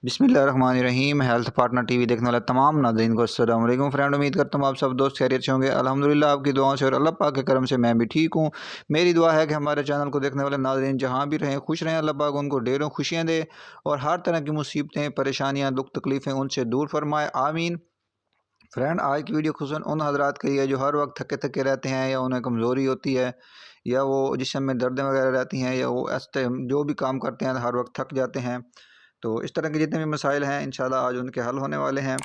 बिस्मिल्लाहिर्रहमानिर्रहीम। Health partner TV देखने वाले तमाम नाज़रीन को अस्सलाम वालेकुम फ्रेंड। उम्मीद करता हूँ आप सब दोस्त खैरियत से होंगे। अल्हम्दुलिल्लाह आपकी दुआओं से और अल्लाह पाक के करम से मैं भी ठीक हूँ। मेरी दुआ है कि हमारे चैनल को देखने वाले नाज़रीन जहाँ भी रहें खुश रहें। अल्लाह पाक उनको ढेरों खुशियाँ दे और हर तरह की मुसीबतें, परेशानियाँ, दुख तकलीफ़ें उनसे दूर फरमाए, आमीन। फ्रेंड, आज की वीडियो खुसूसन उन हज़रात के लिए जो हर वक्त थके थके रहते हैं, या उन्हें कमज़ोरी होती है, या वो जिस्म में दर्दें वगैरह रहती हैं, या वो जो भी काम करते हैं हर वक्त थक जाते हैं। तो इस तरह के जितने भी मसाइल हैं इंशाल्लाह आज उनके हल होने वाले हैं।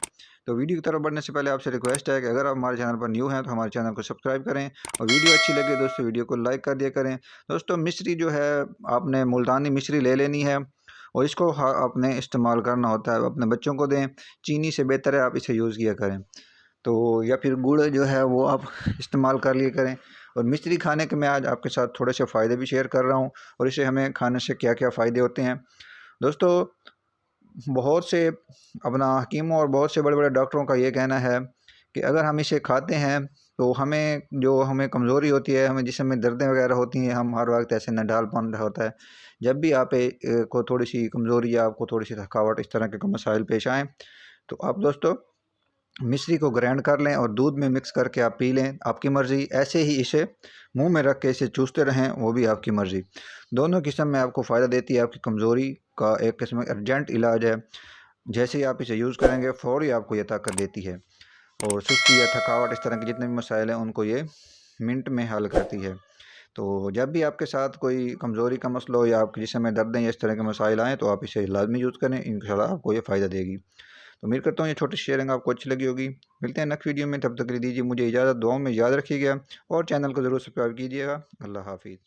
तो वीडियो की तरफ बढ़ने से पहले आपसे रिक्वेस्ट है कि अगर आप हमारे चैनल पर न्यू हैं तो हमारे चैनल को सब्सक्राइब करें, और वीडियो अच्छी लगे दोस्तों वीडियो को लाइक कर दिया करें। दोस्तों, मिश्री जो है, आपने मुल्तानी मिश्री ले लेनी है और इसको आपने इस्तेमाल करना होता है, अपने बच्चों को दें। चीनी से बेहतर है आप इसे यूज़ किया करें, तो या फिर गुड़ जो है वो आप इस्तेमाल कर लिया करें। और मिश्री खाने के मैं आज आपके साथ थोड़े से फ़ायदे भी शेयर कर रहा हूँ, और इसे हमें खाने से क्या क्या फ़ायदे होते हैं। दोस्तों, बहुत से अपना हकीमों और बहुत से बड़े बड़े डॉक्टरों का ये कहना है कि अगर हम इसे खाते हैं तो हमें कमज़ोरी होती है, हमें जिस्म में दर्दें वगैरह होती हैं, हम हर वक्त ऐसे नडालपन होता है। जब भी आप को थोड़ी सी कमज़ोरी या आपको थोड़ी सी थकावट इस तरह के मसाइल पेश आएँ, तो आप दोस्तों मिश्री को ग्राइंड कर लें और दूध में मिक्स करके आप पी लें, आपकी मर्ज़ी। ऐसे ही इसे मुंह में रख के इसे चूसते रहें, वो भी आपकी मर्ज़ी। दोनों किस्म में आपको फ़ायदा देती है। आपकी कमज़ोरी का एक किस्म अर्जेंट इलाज है, जैसे ही आप इसे यूज़ करेंगे फ़ौरी आपको ये ताकत देती है। और सुस्ती या थकावट इस तरह के जितने भी मसाइल हैं उनको ये मिनट में हल करती है। तो जब भी आपके साथ कोई कमज़ोरी का मसला हो या आपके जिस्म में दर्द या इस तरह के मसाइल आएँ तो आप इसे लाज़मी यूज़ करें, इंशाल्लाह आपको ये फ़ायदा देगी। तो उम्मीद करता हूँ ये छोटी शेयरिंग आपको अच्छी लगी होगी। मिलते हैं नेक्स्ट वीडियो में, तब तक के लिए दीजिए मुझे इजाज़त। दुआओं में याद रखिएगा और चैनल को ज़रूर सब्सक्राइब कीजिएगा। अल्लाह हाफ़िज़।